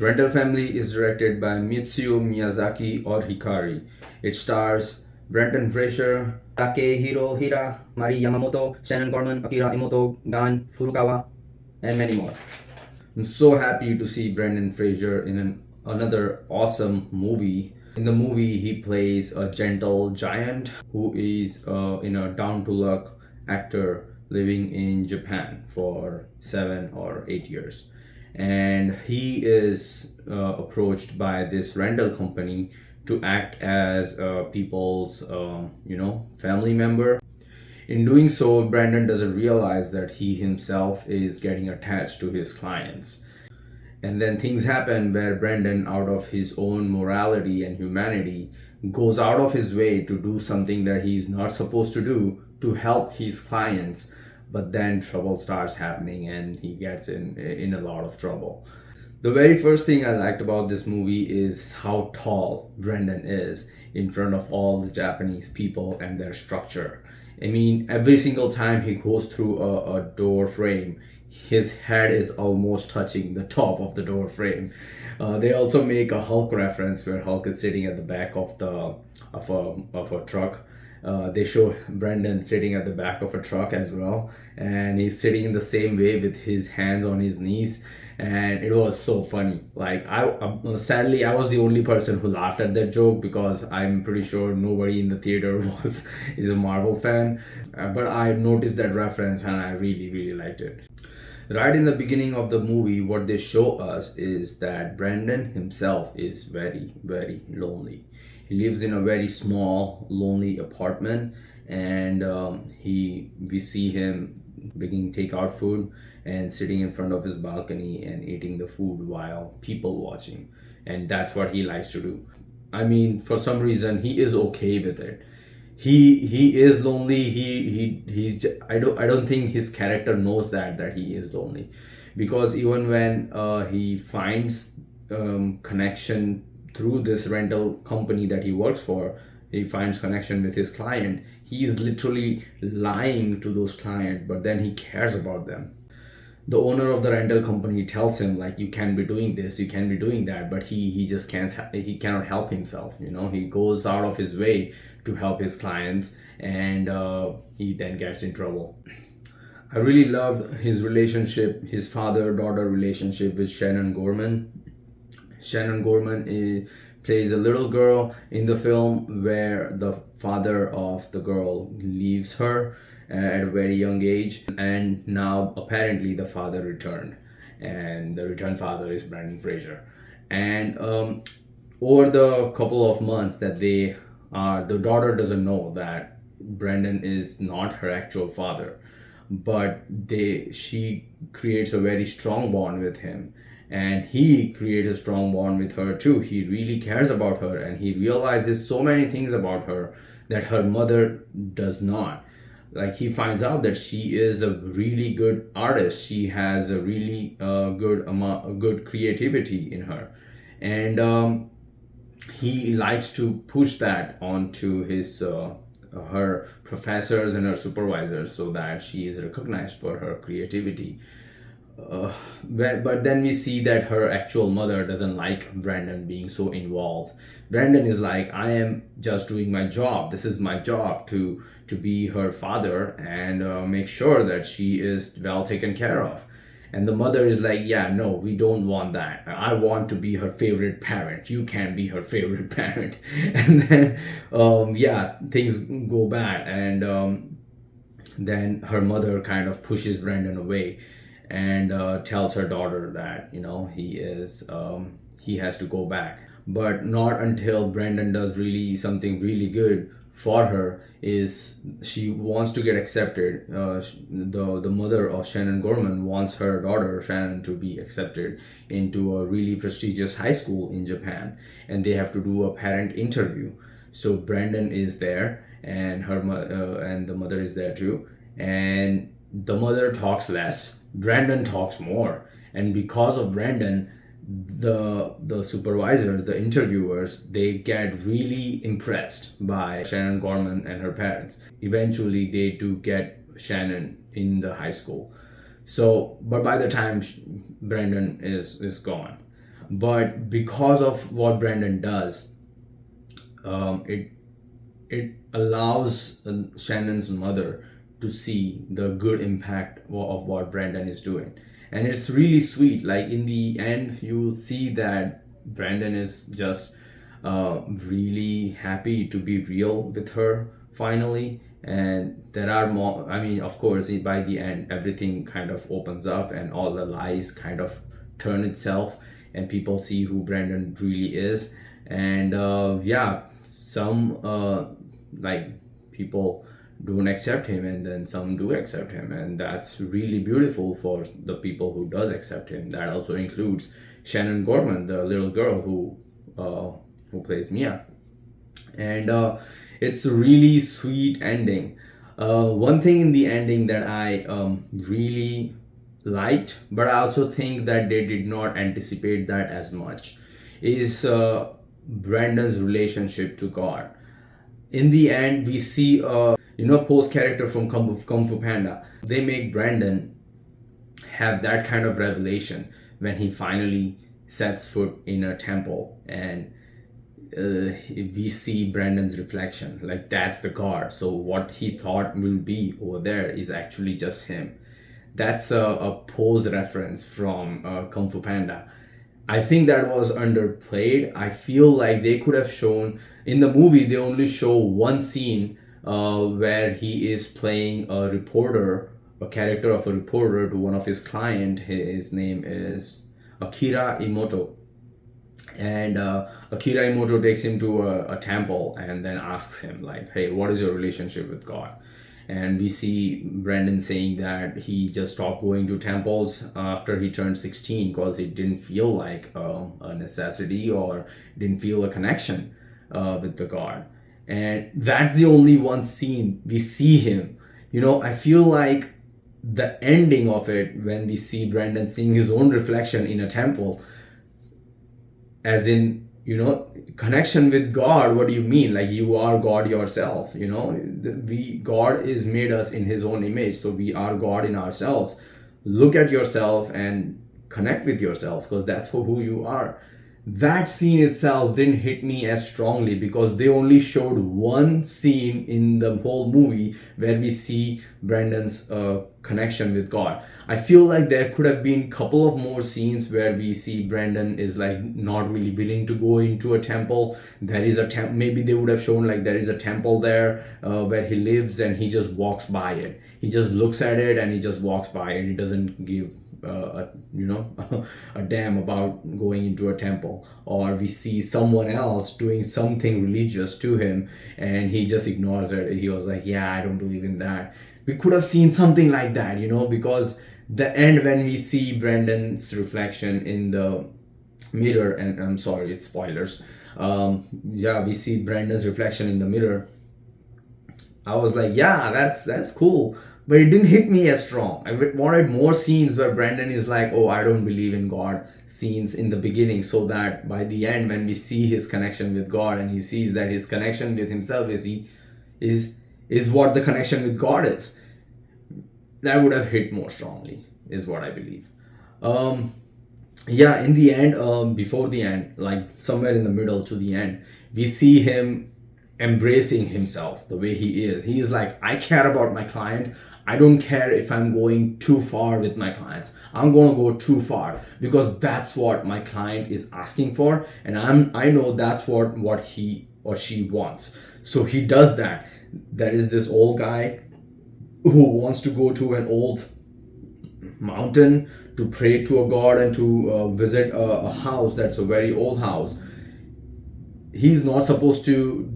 Rental Family is directed by Mitsuyo Miyazaki or Hikari. It stars Brendan Fraser, Takehiro Hira, Mari Yamamoto, Shannon Gorman, Akira Imoto, Gan Furukawa, and many more. I'm so happy to see Brendan Fraser in another awesome movie. In the movie, he plays a gentle giant who is down to luck actor living in Japan for 7 or 8 years. And he is approached by this rental company to act as people's family member. In doing so, Brandon doesn't realize that he himself is getting attached to his clients. And then things happen where Brandon, out of his own morality and humanity, goes out of his way to do something that he's not supposed to do to help his clients. But then trouble starts happening and he gets in a lot of trouble. The very first thing I liked about this movie is how tall Brendan is in front of all the Japanese people and their structure. I mean, every single time he goes through a door frame, his head is almost touching the top of the door frame. They also make a Hulk reference where Hulk is sitting at the back of a truck. They show Brendan sitting at the back of a truck as well, and he's sitting in the same way with his hands on his knees, and it was so funny. Like sadly, I was the only person who laughed at that joke because I'm pretty sure nobody in the theater was is a Marvel fan, but I noticed that reference and I really really liked it. Right in the beginning of the movie, what they show us is that Brandon himself is very, very lonely. He lives in a very small, lonely apartment, and we see him bringing takeout food and sitting in front of his balcony and eating the food while people watching, and that's what he likes to do. I mean, for some reason, he is okay with it. He is lonely. I don't think his character knows that he is lonely, because even when he finds connection through this rental company that he works for, he finds connection with his client. He is literally lying to those clients, but then he cares about them. The owner of the rental company tells him, like, you can be doing this, you can be doing that, but he just can't, he cannot help himself. He goes out of his way to help his clients, and he then gets in trouble. I really loved his relationship, his father-daughter relationship with Shannon Gorman. Shannon Gorman plays a little girl in the film where the father of the girl leaves her at a very young age, and now apparently the father returned, and the returned father is Brendan Fraser. And over the couple of months that the daughter doesn't know that Brendan is not her actual father, but she creates a very strong bond with him, and he creates a strong bond with her too. He really cares about her, and he realizes so many things about her that her mother does not. Like, he finds out that she is a really good artist. She has a really good creativity in her, and he likes to push that onto his her professors and her supervisors so that she is recognized for her creativity. But then we see that her actual mother doesn't like Brandon being so involved. Brandon is like, I am just doing my job. This is my job to be her father and make sure that she is well taken care of. And the mother is like, yeah, no, we don't want that. I want to be her favorite parent. You can't be her favorite parent. And then, yeah, things go bad. And then her mother kind of pushes Brandon away and tells her daughter that he has to go back, but not until Brandon does really something really good for her. Is she wants to get accepted. The mother of Shannon Gorman wants her daughter Shannon to be accepted into a really prestigious high school in Japan, and they have to do a parent interview. So Brandon is there, and and the mother is there too, and the mother talks less, Brandon talks more, and because of Brandon, the supervisors, the interviewers, they get really impressed by Shannon Gorman and her parents. Eventually, they do get Shannon in the high school. So, but by the time Brandon is gone, But because of what Brandon does, it allows Shannon's mother to see the good impact of what Brandon is doing. And it's really sweet. Like in the end, you see that Brandon is just really happy to be real with her finally. And there are more, I mean, of course, by the end, everything kind of opens up and all the lies kind of turn itself, and people see who Brandon really is. And yeah, some like people don't accept him, and then some do accept him, and that's really beautiful for the people who does accept him. That also includes Shannon Gorman, the little girl who plays Mia. And it's a really sweet ending. One thing in the ending that I really liked, but I also think that they did not anticipate that as much, is Brandon's relationship to God. In the end, we see post character from Kung Fu Panda. They make Brandon have that kind of revelation when he finally sets foot in a temple, and we see Brandon's reflection. Like that's the God. So what he thought will be over there is actually just him. That's a pose reference from Kung Fu Panda. I think that was underplayed. I feel like they could have shown in the movie. They only show one scene where he is playing a reporter, a character of a reporter to one of his client. His name is Akira Imoto, and Akira Imoto takes him to a temple and then asks him like, "Hey, what is your relationship with God?" And we see Brandon saying that he just stopped going to temples after he turned 16 because it didn't feel like a necessity or didn't feel a connection with the God. And that's the only one scene we see him. I feel like the ending of it, when we see Brandon seeing his own reflection in a temple, as in, connection with God. What do you mean? Like you are God yourself. God is made us in his own image, so we are God in ourselves. Look at yourself and connect with yourself, because that's who you are. That scene itself didn't hit me as strongly because they only showed one scene in the whole movie where we see Brandon's connection with God. I feel like there could have been a couple of more scenes where we see Brandon is like not really willing to go into a temple. There is a maybe they would have shown like there is a temple there where he lives, and he just walks by it. He just looks at it and he just walks by it. He doesn't give a damn about going into a temple. Or we see someone else doing something religious to him and he just ignores it. He was like, yeah, I don't believe in that. We could have seen something like that, because the end, when we see Brandon's reflection in the mirror, and I'm sorry, it's spoilers. Yeah, we see Brandon's reflection in the mirror. I was like, yeah, that's cool, but it didn't hit me as strong. I wanted more scenes where Brandon is like, oh, I don't believe in God, scenes in the beginning, so that by the end, when we see his connection with God and he sees that his connection with himself is what the connection with God is, that would have hit more strongly, is what I believe. Yeah, in the end, before the end, like somewhere in the middle to the end, we see him embracing himself the way he is. He is like, I care about my client. I don't care if I'm going too far with my clients. I'm going to go too far because that's what my client is asking for, and I know that's what he or she wants. So he does that. There is this old guy who wants to go to an old mountain to pray to a god and to visit a house that's a very old house. He's not supposed to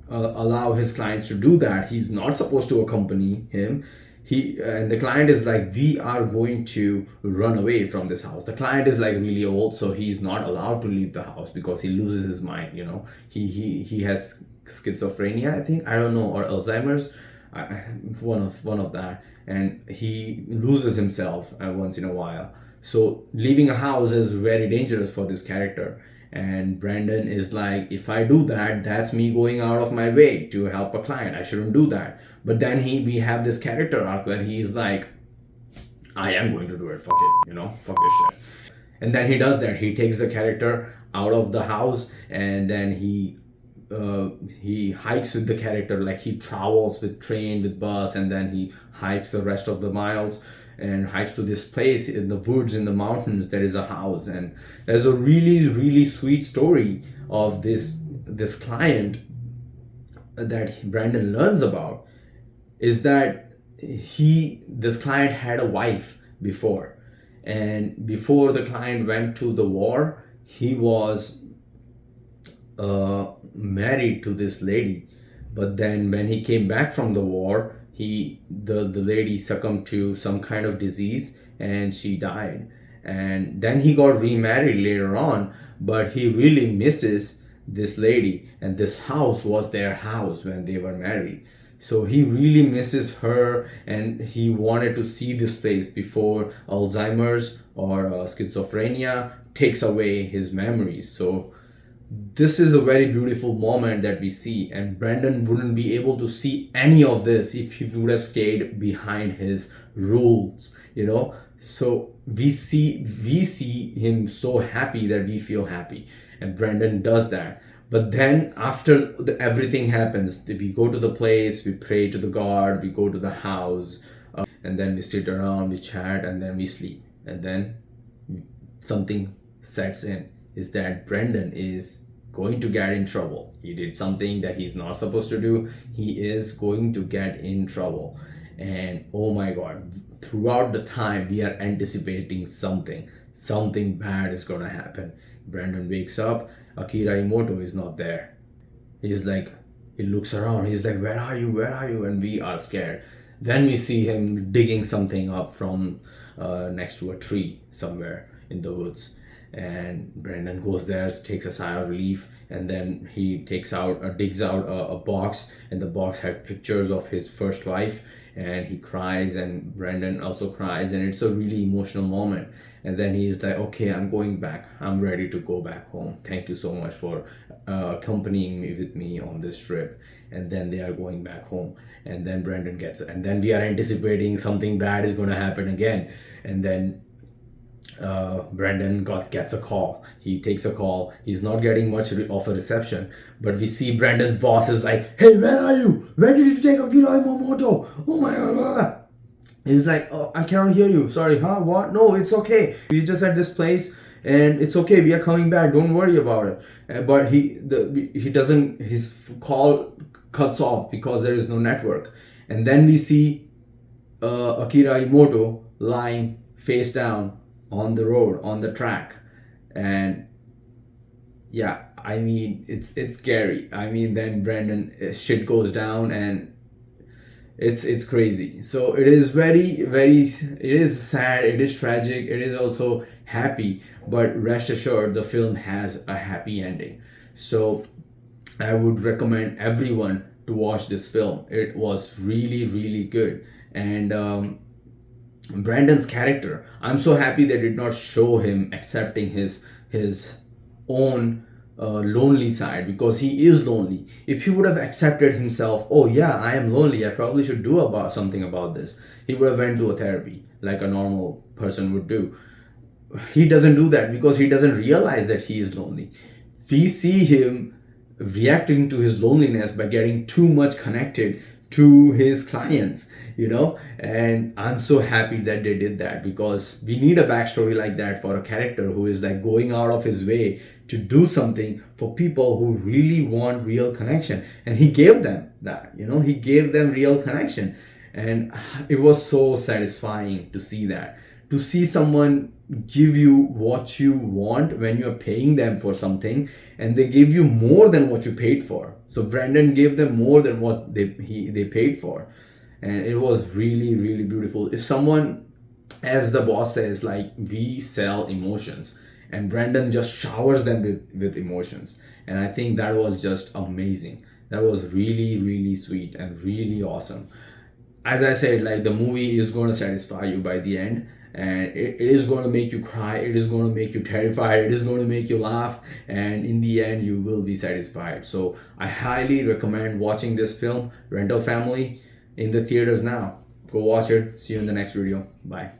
allow his clients to do that. He's not supposed to accompany him. And the client is like, we are going to run away from this house. The client is like really old, so he's not allowed to leave the house because he loses his mind. He has schizophrenia, I think, I don't know, or Alzheimer's, one of that, and he loses himself once in a while. So leaving a house is very dangerous for this character. And Brandon is like, if I do that, that's me going out of my way to help a client. I shouldn't do that. But then we have this character arc where he's like, I am going to do it. Fuck it, fuck this shit. And then he does that. He takes the character out of the house, and then he hikes with the character, like he travels with train, with bus, and then he hikes the rest of the miles and hikes to this place in the woods, in the mountains. There is a house, and there's a really really sweet story of this client that Brandon learns about, is that this client had a wife before, and before the client went to the war, he was married to this lady. But then when he came back from the war, the lady succumbed to some kind of disease and she died. And then he got remarried later on, but he really misses this lady, and this house was their house when they were married. So he really misses her, and he wanted to see this place before Alzheimer's or schizophrenia takes away his memories. So this is a very beautiful moment that we see, and Brandon wouldn't be able to see any of this if he would have stayed behind his rules, you know. So we see him so happy that we feel happy, and Brandon does that. But then after everything happens, we go to the place, we pray to the god, we go to the house, and then we sit around, we chat, and then we sleep. And then something sets in, is that Brendan is going to get in trouble. He did something that he's not supposed to do. He is going to get in trouble. And oh my god, throughout the time we are anticipating something bad is gonna happen. Brandon wakes up, Akira Imoto is not there. He's like, he looks around, he's like, where are you? And we are scared. Then we see him digging something up from next to a tree somewhere in the woods. And Brendan goes there, takes a sigh of relief, and then he digs out a box, and the box had pictures of his first wife, and he cries, and Brendan also cries, and it's a really emotional moment. And then he's like, okay, I'm going back, I'm ready to go back home, thank you so much for accompanying me with me on this trip. And then they are going back home, and then Brendan gets it, and then we are anticipating something bad is going to happen again. And then Brandon gets a call. He takes a call. He's not getting much of a reception, but we see Brandon's boss is like, "Hey, where are you? Where did you take Akira Yamamoto? Oh my god!" He's like, "Oh, I cannot hear you. Sorry, huh? What? No, it's okay. We just at this place, and it's okay. We are coming back. Don't worry about it." But he doesn't. His call cuts off because there is no network, and then we see Akira Imoto lying face down on the road, on the track. And yeah, I mean, it's scary. I mean, then Brandon, shit goes down, and it's crazy. So it is very it is sad, it is tragic, it is also happy, but rest assured the film has a happy ending. So I would recommend everyone to watch this film. It was really good. And Brandon's character, I'm so happy they did not show him accepting his own lonely side, because he is lonely. If he would have accepted himself, oh yeah, I am lonely, I probably should do about something about this, he would have went to a therapy like a normal person would do. He doesn't do that because he doesn't realize that he is lonely. We see him reacting to his loneliness by getting too much connected to his clients, you know. And I'm so happy that they did that, because we need a backstory like that for a character who is like going out of his way to do something for people who really want real connection. And he gave them that, you know, he gave them real connection. And it was so satisfying to see that, to see someone give you what you want when you're paying them for something, and they give you more than what you paid for. So Brandon gave them more than what they paid for, and it was really beautiful. If someone, as the boss says, like, we sell emotions, and Brandon just showers them with emotions, and I think that was just amazing. That was really sweet and really awesome. As I said, like, the movie is going to satisfy you by the end, and it is going to make you cry, it is going to make you terrified, it is going to make you laugh, and in the end you will be satisfied. So I highly recommend watching this film, Rental Family, in the theaters now. Go watch it. See you in the next video. Bye.